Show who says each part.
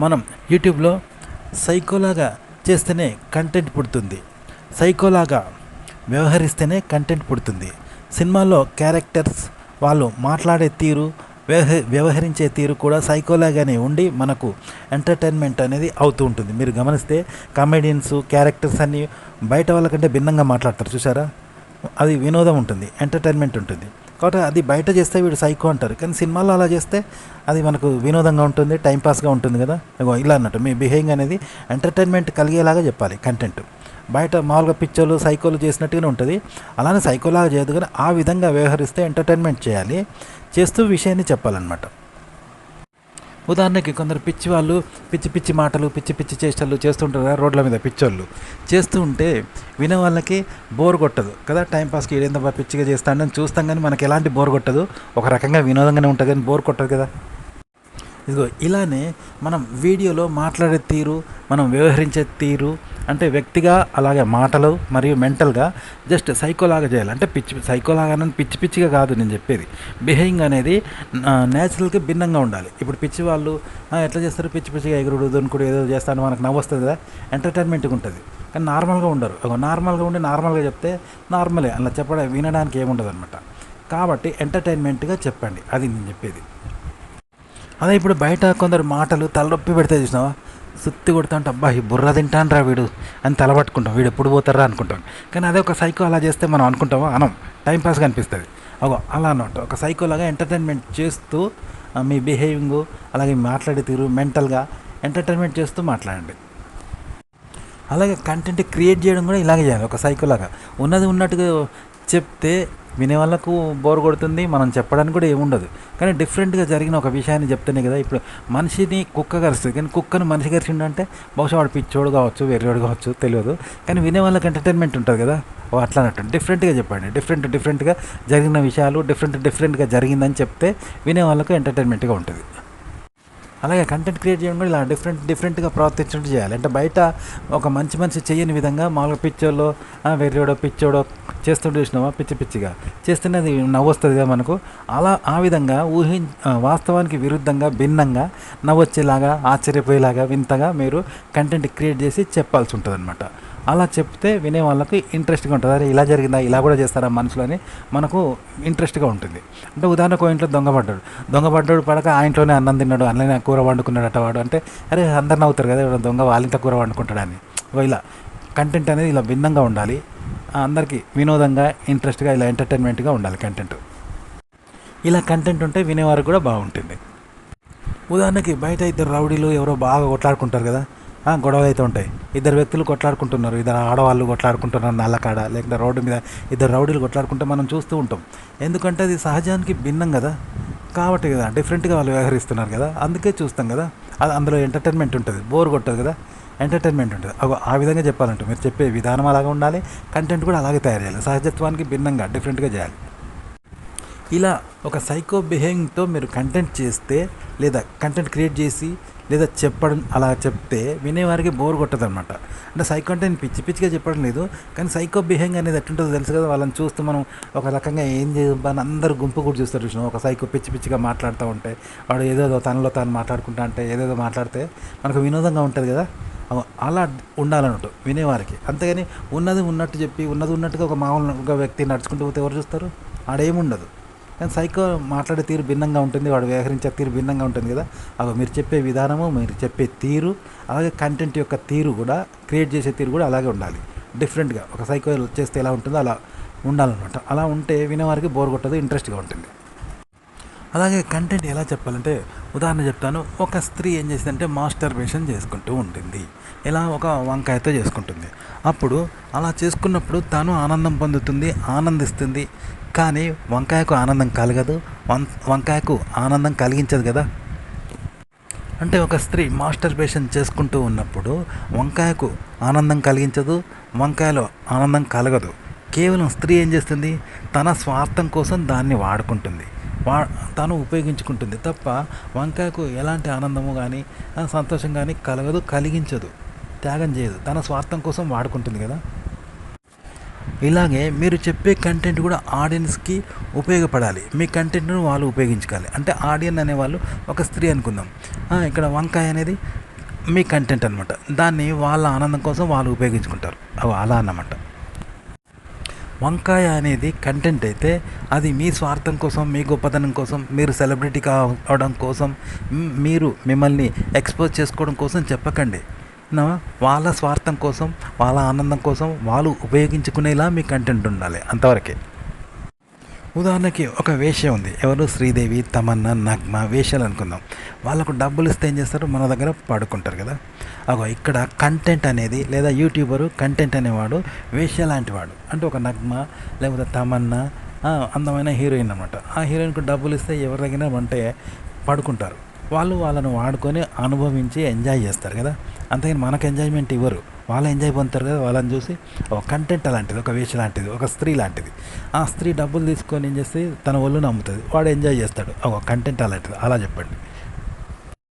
Speaker 1: మనం యూట్యూబ్లో సైకోలాగా చేస్తేనే కంటెంట్ పుడుతుంది, సైకోలాగా వ్యవహరిస్తేనే కంటెంట్ పుడుతుంది. సినిమాల్లో క్యారెక్టర్స్ వాళ్ళు మాట్లాడే తీరు, వ్యవహరించే తీరు కూడా సైకోలాగానే ఉండి మనకు ఎంటర్టైన్మెంట్ అనేది అవుతూ ఉంటుంది. మీరు గమనిస్తే కామెడియన్స్ క్యారెక్టర్స్ అన్నీ బయట వాళ్ళకంటే భిన్నంగా మాట్లాడతారు, చూసారా? అది వినోదం ఉంటుంది, ఎంటర్టైన్మెంట్ ఉంటుంది. కాబట్టి అది బయట చేస్తే వీడు సైకో అంటారు, కానీ సినిమాలో అలా చేస్తే అది మనకు వినోదంగా ఉంటుంది, టైంపాస్గా ఉంటుంది కదా. ఇలా అన్నట్టు మీ బిహేవింగ్ అనేది ఎంటర్టైన్మెంట్ కలిగేలాగా చెప్పాలి కంటెంట్. బయట మామూలుగా పిక్చర్లు సైకోలు చేసినట్టుగానే ఉంటుంది, అలానే సైకోలాగా చేయదు, కానీ ఆ విధంగా వ్యవహరిస్తే ఎంటర్టైన్మెంట్ చేయాలి, చేస్తూ విషయాన్ని చెప్పాలన్నమాట. ఉదాహరణకి కొందరు పిచ్చి వాళ్ళు పిచ్చి పిచ్చి మాటలు పిచ్చి పిచ్చి చేష్టలు చేస్తుంటారు కదా, రోడ్ల మీద పిచ్చోళ్ళు చేస్తూ ఉంటే వినే వాళ్ళకి బోర్ కొట్టదు కదా. టైంపాస్కి ఏదైనా పిచ్చిగా చేస్తాడని చూస్తాం, కానీ మనకి ఎలాంటి బోర్ కొట్టదు, ఒక రకంగా వినోదంగానే ఉంటుంది, కానీ బోర్ కొట్టదు కదా. ఇదిగో ఇలానే మనం వీడియోలో మాట్లాడే తీరు, మనం వ్యవహరించే తీరు, అంటే వ్యక్తిగా అలాగే మాటలు మరియు మెంటల్గా జస్ట్ సైకోలాగా చేయాలి. అంటే సైకోలాగా పిచ్చి పిచ్చిగా కాదు నేను చెప్పేది. బిహేవింగ్ అనేది న్యాచురల్కి భిన్నంగా ఉండాలి. ఇప్పుడు పిచ్చి వాళ్ళు ఎట్లా చేస్తారు, పిచ్చి పిచ్చిగా ఎగురుడు దొనుకుడు ఏదో చేస్తాను, మనకు నవ్వు వస్తుంది కదా, ఎంటర్టైన్మెంట్గా ఉంటుంది. కానీ నార్మల్గా ఉండరు, నార్మల్గా ఉండి నార్మల్గా చెప్తే నార్మలే, అలా చెప్పడం వినడానికి ఏముండదు అనమాట. కాబట్టి ఎంటర్టైన్మెంట్గా చెప్పండి, అది నేను చెప్పేది. అదే ఇప్పుడు బయట కొందరు మాటలు తలనొప్పి పెడితే చూసినావా, సుత్తి కొడతా అంటే అబ్బా ఈ బుర్ర తింటాను వీడు అని తలపట్టుకుంటాం, వీడు ఎప్పుడు పోతారా అనుకుంటాం. కానీ అదే ఒక సైకో అలా చేస్తే మనం అనుకుంటామా, అనం టైంపాస్గా అనిపిస్తుంది. అలా అన్నమాట ఒక సైకోలాగా ఎంటర్టైన్మెంట్ చేస్తూ మీ బిహేవింగ్ అలాగే మాట్లాడే తీరు మెంటల్గా ఎంటర్టైన్మెంట్ చేస్తూ మాట్లాడండి. అలాగే కంటెంట్ క్రియేట్ చేయడం కూడా ఇలాగే చేయాలి, ఒక సైకోలాగా ఉన్నది ఉన్నట్టుగా చెప్తే వినే వాళ్ళకు బోర్ కొడుతుంది, మనం చెప్పడానికి కూడా ఏముండదు. కానీ డిఫరెంట్గా జరిగిన ఒక విషయాన్ని చెప్తేనే కదా. ఇప్పుడు మనిషిని కుక్క కరుస్తుంది, కానీ కుక్కను మనిషి కరిచిండంటే బహుశా వాడు పిచ్చోడు కావచ్చు, వెర్రోడు కావచ్చు, తెలియదు, కానీ వినే వాళ్ళకి ఎంటర్టైన్మెంట్ ఉంటుంది కదా. అట్లా అన్నట్టు డిఫరెంట్గా చెప్పండి. డిఫరెంట్గా జరిగిన విషయాలు డిఫరెంట్గా జరిగిందని చెప్తే వినే వాళ్ళకు ఎంటర్టైన్మెంట్గా ఉంటుంది. అలాగే కంటెంట్ క్రియేట్ చేయడం కూడా ఇలా డిఫరెంట్గా ప్రవర్తించినట్టు చేయాలి. అంటే బయట ఒక మంచి చేయని విధంగా మామూలుగా పిచ్చోళ్ళు వెర్రోడో పిచ్చోడో చేస్తుంటే చూసినావా, పిచ్చిగా చేస్తేనే అది నవ్వు వస్తుంది కదా మనకు. ఆ విధంగా వాస్తవానికి విరుద్ధంగా భిన్నంగా నవ్వొచ్చేలాగా ఆశ్చర్యపోయేలాగా వింతగా మీరు కంటెంట్ క్రియేట్ చేసి చెప్పాల్సి ఉంటుంది అనమాట. అలా చెప్తే వినే వాళ్ళకి ఇంట్రెస్ట్గా ఉంటుంది. అరే ఇలా జరిగిందా, ఇలా కూడా చేస్తారా మనుషులు అని మనకు ఇంట్రెస్ట్గా ఉంటుంది. అంటే ఉదాహరణకు ఇంట్లో దొంగపడ్డాడు పడక ఆ ఇంట్లోనే అన్నం తిన్నాడు, అన్ననే కూర వండుకున్నాడు అట్టవాడు అంటే అరే అందరు నవ్వుతారు కదా, దొంగ వాళ్ళింత కూర వండుకుంటాడని. ఇలా కంటెంట్ అనేది ఇలా భిన్నంగా ఉండాలి, అందరికీ వినోదంగా ఇంట్రెస్ట్గా ఇలా ఎంటర్టైన్మెంట్గా ఉండాలి కంటెంట్. ఇలా కంటెంట్ ఉంటే వినేవారు కూడా బాగుంటుంది. ఉదాహరణకి బయట ఇద్దరు రౌడీలు ఎవరో బాగా కొట్లాడుకుంటారు కదా, గొడవలు అయితే ఉంటాయి. ఇద్దరు వ్యక్తులు కొట్లాడుకుంటున్నారు, ఇద్దరు ఆడవాళ్ళు కొట్లాడుకుంటున్నారు నల్లకాడ, లేకపోతే రోడ్డు మీద ఇద్దరు రౌడీలు కొట్లాడుకుంటే మనం చూస్తూ ఉంటాం. ఎందుకంటే అది సహజానికి భిన్నం కదా, కాబట్టి కదా డిఫరెంట్గా వాళ్ళు వ్యవహరిస్తున్నారు కదా, అందుకే చూస్తాం కదా. అది అందులో ఎంటర్టైన్మెంట్ ఉంటుంది, బోర్ కొట్టదు కదా, ఎంటర్టైన్మెంట్ ఉంటుంది. ఆ విధంగా చెప్పాలంటే మీరు చెప్పే విధానం అలాగే ఉండాలి, కంటెంట్ కూడా అలాగే తయారు చేయాలి, సహజత్వానికి భిన్నంగా డిఫరెంట్గా చేయాలి. ఇలా ఒక సైకో బిహేవింగ్తో మీరు కంటెంట్ చేస్తే లేదా కంటెంట్ క్రియేట్ చేసి లేదా చెప్పడం అలా చెప్తే వినేవారికి బోర్ కొట్టదు అనమాట. అంటే సైకో అంటే నేను పిచ్చిగా చెప్పడం లేదు, కానీ సైకో బిహేవింగ్ అనేది ఎట్లుంటుందో తెలుసు కదా. వాళ్ళని చూస్తూ మనం ఒక రకంగా ఏం చేయాలని అందరు గుంపు కూడా చూస్తారు చూసినా. ఒక సైకో పిచ్చిగా మాట్లాడుతూ ఉంటే వాడు ఏదేదో తనలో తాను మాట్లాడుకుంటా అంటే ఏదేదో మాట్లాడితే మనకు వినోదంగా ఉంటుంది కదా. అలా ఉండాలన్నట్టు వినేవారికి. అంతేగాని ఉన్నది ఉన్నట్టు చెప్పి ఉన్నది ఉన్నట్టుగా ఒక మామూలుగా వ్యక్తి నడుచుకుంటూ పోతే ఎవరు చూస్తారు, ఆడేముండదు. కానీ సైకో మాట్లాడే తీరు భిన్నంగా ఉంటుంది, వాడు వ్యవహరించే తీరు భిన్నంగా ఉంటుంది కదా. మీరు చెప్పే విధానము, మీరు చెప్పే తీరు, అలాగే కంటెంట్ యొక్క తీరు కూడా, క్రియేట్ చేసే తీరు కూడా అలాగే ఉండాలి. డిఫరెంట్గా ఒక సైకో చేస్తే ఎలా ఉంటుందో అలా ఉండాలన్నమాట. అలా ఉంటే వినేవారికి బోర్ కొట్టదు, ఇంట్రెస్ట్గా ఉంటుంది. అలాగే కంటెంట్ ఎలా చెప్పాలంటే ఉదాహరణ చెప్తాను. ఒక స్త్రీ ఏం చేసిందంటే మాస్టర్బేషన్ చేసుకుంటూ ఉంటుంది. ఇలా ఒక వంకాయతో చేసుకుంటుంది. అప్పుడు అలా చేసుకున్నప్పుడు తాను ఆనందం పొందుతుంది, ఆనందిస్తుంది. కానీ వంకాయకు ఆనందం కలగదు, వంకాయకు ఆనందం కలిగించదు కదా. అంటే ఒక స్త్రీ మాస్టర్బేషన్ చేసుకుంటూ ఉన్నప్పుడు వంకాయకు ఆనందం కలిగించదు, వంకాయలో ఆనందం కలగదు. కేవలం స్త్రీ ఏం చేస్తుంది, తన స్వార్థం కోసం దాన్ని వాడుకుంటుంది, తాను ఉపయోగించుకుంటుంది తప్ప వంకాయకు ఎలాంటి ఆనందము కానీ సంతోషం కానీ కలగదు, కలిగించదు, త్యాగం చేయదు, తన స్వార్థం కోసం వాడుకుంటుంది కదా. ఇలాగే మీరు చెప్పే కంటెంట్ కూడా ఆడియన్స్కి ఉపయోగపడాలి, మీ కంటెంట్ను వాళ్ళు ఉపయోగించుకోవాలి. అంటే ఆడియన్ అనేవాళ్ళు ఒక స్త్రీ అనుకుందాం, ఇక్కడ వంకాయ అనేది మీ కంటెంట్ అనమాట. దాన్ని వాళ్ళ ఆనందం కోసం వాళ్ళు ఉపయోగించుకుంటారు. అవి అలా అన్నమాట. వంకాయ అనేది కంటెంట్ అయితే అది మీ స్వార్థం కోసం, మీ గొప్పతనం కోసం, మీరు సెలబ్రిటీ కావడం కోసం, మీరు మిమ్మల్ని ఎక్స్పోజ్ చేసుకోవడం కోసం చెప్పకండి. వాళ్ళ స్వార్థం కోసం, వాళ్ళ ఆనందం కోసం వాళ్ళు ఉపయోగించుకునేలా మీ కంటెంట్ ఉండాలి, అంతవరకే. ఉదాహరణకి ఒక వేశ్య ఉంది, ఎవరు? శ్రీదేవి, తమన్నా, నగ్మ వేశ్యలు అనుకుందాం. వాళ్ళకు డబ్బులు ఇస్తే ఏం చేస్తారు? మన దగ్గర పడుకుంటారు కదా. ఇక్కడ కంటెంట్ అనేది, లేదా యూట్యూబరు కంటెంట్ అనేవాడు వేశ్య లాంటి వాడు. అంటే ఒక నగ్మ లేకపోతే తమన్నా అందమైన హీరోయిన్ అనమాట. ఆ హీరోయిన్కు డబ్బులు ఇస్తే ఎవరి దగ్గర అంటే పడుకుంటారు. వాళ్ళను వాడుకొని అనుభవించి ఎంజాయ్ చేస్తారు కదా. అంతేగాని మనకు ఎంజాయ్మెంట్ ఇవ్వరు, వాళ్ళు ఎంజాయ్ పొందుతారు కదా. వాళ్ళని చూసి ఒక కంటెంట్ అలాంటిది, ఒక వేష లాంటిది, ఒక స్త్రీ లాంటిది. ఆ స్త్రీ డబ్బులు తీసుకొని ఏం చేస్తే తన ఒళ్ళు నమ్ముతుంది, వాడు ఎంజాయ్ చేస్తాడు. ఒక కంటెంట్ అలాంటిది. అలా చెప్పండి.